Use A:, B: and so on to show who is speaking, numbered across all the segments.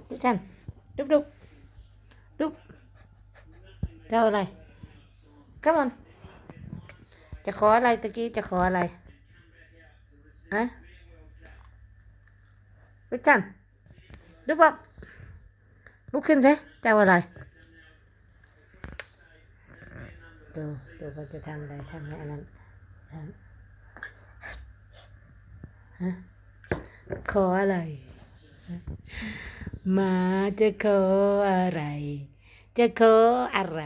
A: ดิฉันดุบดุบดุบจะเอาอะไร come on จะขออะไรตะกี้จะขออะไรอะดิฉันดุบบับลุกขึ้นสิจะเอาอะไรดูดูเขาจะทำอะไรทำให้อันนั้นฮะขออะไรหมาจะขออะไรจะขออะไร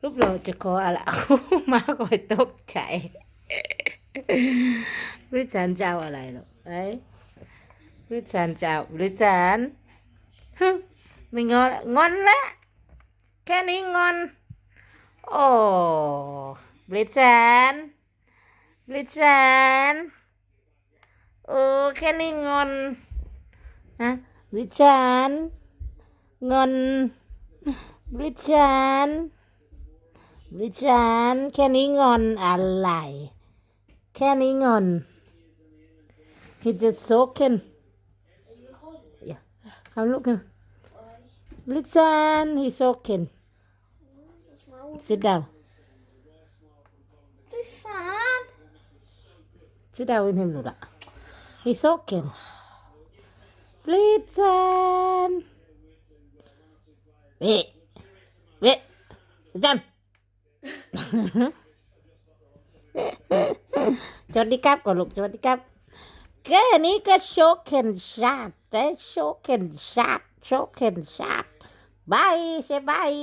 A: รูปเราจะขออะไร หมาคอยตกใจริฉันจะเอาอะไรหรอกเอ้ยริฉันจะเอาริฉันฮึไม่งอนละงอนละแค่นี้งอนโอ้บริษันบริษันโอ้แค่นี้งอนฮะบริษันงอนบริษันบริษันแค่นี้งอนอะไรแค่นี้งอน he just soaking yeah I'm looking listen he's soaking sit down
B: Listen.
A: sit down with him Lula he's soaking listen wait wait listen สวัสดีครับก่อนลูกสวัสดีครับแค่นี้ก็โชคเข็นชาติแต่โชคเข็นชาติโชคเข็นชาติบายเซบาย